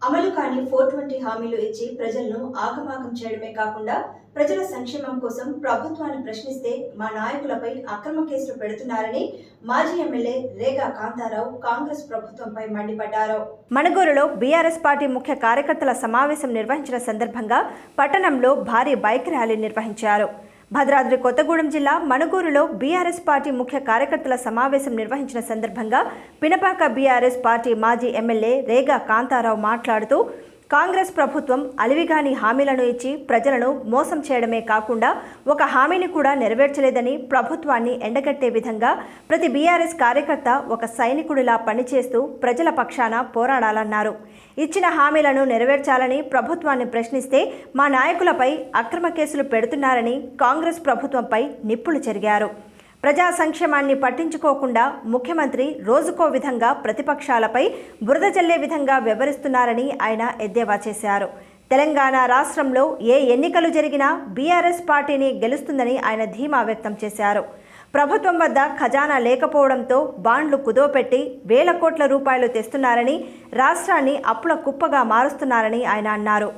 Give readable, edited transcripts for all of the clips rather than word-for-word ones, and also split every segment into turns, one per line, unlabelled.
అమలు కాని 420 హామీలు ఇచ్చి ప్రజలను ఆగమాగం చేయడమే కాకుండా ప్రజల సంక్షేమం కోసం ప్రభుత్వాన్ని ప్రశ్నిస్తే మా నాయకులపై అక్రమ కేసులు పెడుతున్నారని మాజీ ఎమ్మెల్యే రేగా కాంతారావు కాంగ్రెస్ ప్రభుత్వంపై మండిపడ్డారు. మణుగూరులో బీఆర్ఎస్ పార్టీ ముఖ్య కార్యకర్తల సమావేశం నిర్వహించిన సందర్భంగా పట్టణంలో భారీ బైక్ ర్యాలీ నిర్వహించారు. భద్రాద్రి కొత్తగూడెం జిల్లా మణుగూరులో బీఆర్ఎస్ పార్టీ ముఖ్య కార్యకర్తల సమావేశం నిర్వహించిన సందర్భంగా పినపాక బీఆర్ఎస్ పార్టీ మాజీ ఎమ్మెల్యే రేగా కాంతారావు మాట్లాడుతూ కాంగ్రెస్ ప్రభుత్వం అలివిగాని హామీలను ఇచ్చి ప్రజలను మోసం చేయడమే కాకుండా ఒక హామీని కూడా నెరవేర్చలేదని ప్రభుత్వాన్ని ఎండగట్టే విధంగా ప్రతి బీఆర్ఎస్ కార్యకర్త ఒక సైనికుడిలా పనిచేస్తూ ప్రజల పక్షాన పోరాడాలన్నారు. ఇచ్చిన హామీలను నెరవేర్చాలని ప్రభుత్వాన్ని ప్రశ్నిస్తే మా నాయకులపై అక్రమ కేసులు పెడుతున్నారని కాంగ్రెస్ ప్రభుత్వంపై నిప్పులు చెరిగారు. ప్రజా సంక్షేమాన్ని పట్టించుకోకుండా ముఖ్యమంత్రి రోజుకో విధంగా ప్రతిపక్షాలపై బురద జల్లే విధంగా వ్యవహరిస్తున్నారని ఆయన ఎద్దేవా చేశారు. తెలంగాణ రాష్ట్రంలో ఏ ఎన్నికలు జరిగినా బీఆర్ఎస్ పార్టీని గెలుస్తుందని ఆయన ధీమా వ్యక్తం చేశారు. ప్రభుత్వం వద్ద ఖజానా లేకపోవడంతో బాండ్లు కుదోపెట్టి వేల కోట్ల రూపాయలు తెస్తున్నారని రాష్ట్రాన్ని అప్పుల కుప్పగా మారుస్తున్నారని ఆయన అన్నారు.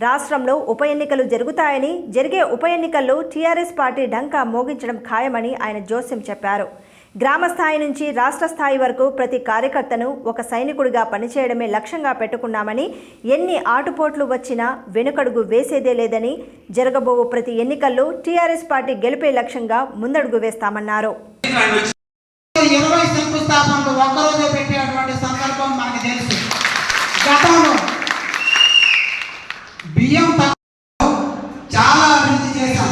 రాష్ట్రంలో ఉప ఎన్నికలు జరుగుతాయని జరిగే ఉప ఎన్నికల్లో టీఆర్ఎస్ పార్టీ ఢంకా మోగించడం ఖాయమని ఆయన జోస్యం చెప్పారు. గ్రామ స్థాయి నుంచి రాష్ట్ర స్థాయి వరకు ప్రతి కార్యకర్తను ఒక సైనికుడిగా పనిచేయడమే లక్ష్యంగా పెట్టుకున్నామని ఎన్ని ఆటుపోట్లు వచ్చినా వెనుకడుగు వేసేదే లేదని జరగబోవు ప్రతి ఎన్నికల్లో టీఆర్ఎస్ పార్టీ గెలిపే లక్ష్యంగా ముందడుగు వేస్తామన్నారు.
చాలా అభివృద్ధి చేశాం.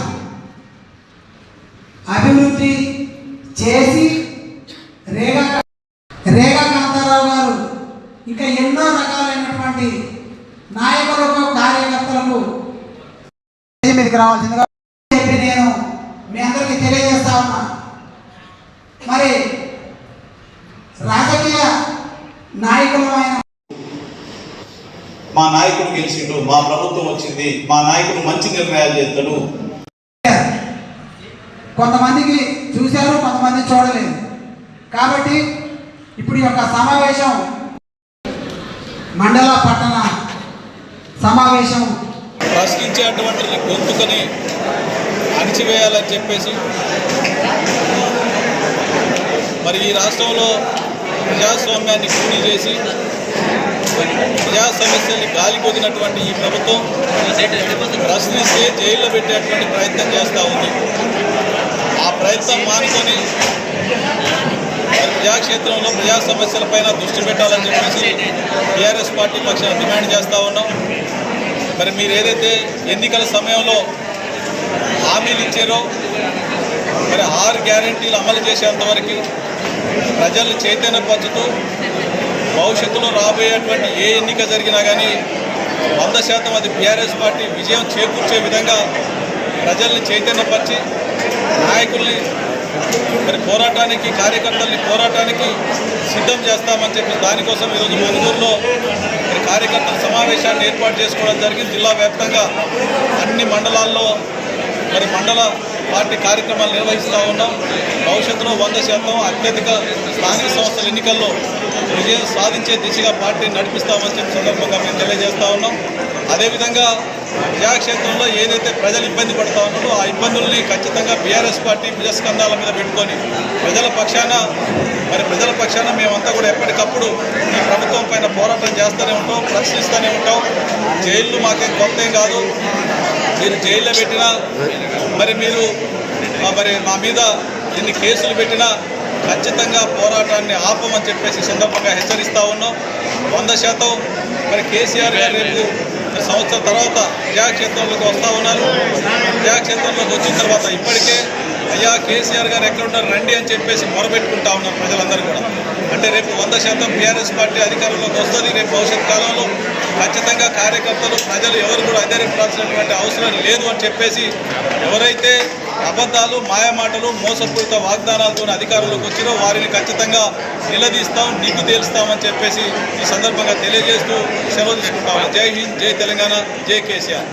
అభివృద్ధి చేసి రేగా కాంతారావు గారు ఇంకా ఎన్నో రకాలైనటువంటి నాయకులకు కార్యకర్తలకు మీదకి రావాల్సిందిగా చెప్పి నేను మీ అందరికీ తెలియజేస్తా ఉన్నా. మరి రాజకీయ నాయకులు
మా నాయకుడు గెలిచిండు, మా ప్రభుత్వం వచ్చింది, మా నాయకుడు మంచి నిర్ణయాలు చేస్తాడు.
కొంతమందికి చూశారు, కొంతమంది చూడలేదు. కాబట్టి ఇప్పుడు ఈ యొక్క సమావేశం మండల పట్టణ సమావేశం
ప్రశ్నించేటువంటి గొంతుకని అణిచివేయాలని చెప్పేసి మరి ఈ రాష్ట్రంలో ప్రజాస్వామ్యాన్ని కూనీ చేసి ప్రజా సమస్యల్ని గాలికొదినటువంటి ఈ ప్రభుత్వం ప్రశ్నిస్తే జైల్లో పెట్టేటువంటి ప్రయత్నం చేస్తూ ఉంది. ఆ ప్రయత్నం మానుకొని ప్రజాక్షేత్రంలో ప్రజా సమస్యలపైన దృష్టి పెట్టాలని చెప్పేసి టీఆర్ఎస్ పార్టీ పక్షాన డిమాండ్ చేస్తూ ఉన్నాం. మరి మీరు ఏదైతే ఎన్నికల సమయంలో హామీలు ఇచ్చారో మరి 6 గ్యారెంటీలు అమలు చేసేంతవరకు ప్రజల్ని చైతన్యపరుచుతూ భవిష్యత్తులో రాబోయేటువంటి ఏ ఎన్నిక జరిగినా కానీ 100% అది బీఆర్ఎస్ పార్టీ విజయం చేకూర్చే విధంగా ప్రజల్ని చైతన్యపరిచి నాయకుల్ని మరి పోరాటానికి కార్యకర్తల్ని పోరాటానికి సిద్ధం చేస్తామని చెప్పి దానికోసం ఈరోజు మణుగూరులో మరి కార్యకర్తల సమావేశాన్ని ఏర్పాటు చేసుకోవడం జరిగింది. జిల్లా వ్యాప్తంగా అన్ని మండలాల్లో మరి మండల పార్టీ కార్యక్రమాలు నిర్వహిస్తూ ఉన్నాం. భవిష్యత్తులో 100% అత్యధిక స్థానిక సంస్థల ఎన్నికల్లో విజయం సాధించే దిశగా పార్టీని నడిపిస్తామని చెప్పి సందర్భంగా మేము తెలియజేస్తూ ఉన్నాం. అదేవిధంగా ప్రజాక్షేత్రంలో ఏదైతే ప్రజలు ఇబ్బంది పడుతూ ఉన్నారో ఆ ఇబ్బందుల్ని ఖచ్చితంగా బీఆర్ఎస్ పార్టీ భుజస్కంధాల మీద పెట్టుకొని ప్రజల పక్షాన మేమంతా కూడా ఎప్పటికప్పుడు ఈ ప్రభుత్వం పైన పోరాటం చేస్తూనే ఉంటాం, ప్రశ్నిస్తూనే ఉంటాం. జైళ్ళు మాకేం కొత్తేం కాదు. మీరు జైల్లో పెట్టినా మీరు మా మీద ఎన్ని కేసులు పెట్టినా ఖచ్చితంగా పోరాటాన్ని ఆపమని చెప్పేసి సందర్భంగా హెచ్చరిస్తూ ఉన్నాం. 100% మరి కేసీఆర్ గారు రేపు సంవత్సరం తర్వాత ప్రజాక్షేత్రంలోకి వస్తూ ఉన్నారు. ప్రజాక్షేత్రంలోకి వచ్చిన తర్వాత ఇప్పటికే అయ్యా కేసీఆర్ గారు ఎక్కడ ఉన్నారు రండి అని చెప్పేసి మొరబెట్టుకుంటా ఉన్నారు ప్రజలందరూ కూడా. అంటే రేపు 100% బీఆర్ఎస్ పార్టీ అధికారంలోకి వస్తుంది. రేపు భవిష్యత్ కాలంలో ఖచ్చితంగా కార్యకర్తలు ప్రజలు ఎవరు కూడా అధైర్యపడాల్సినటువంటి అవసరం లేదు అని చెప్పేసి ఎవరైతే అబద్ధాలు మాయమాటలు మోసపూరిత వాగ్దానాలతో అధికారంలోకి వచ్చినో వారిని ఖచ్చితంగా నిలదీస్తాం, నిగ్గు తేలుస్తామని చెప్పేసి ఈ సందర్భంగా తెలియజేస్తూ సెలవు తీసుకుంటాం. జై హింద్, జై తెలంగాణ, జై కేసీఆర్.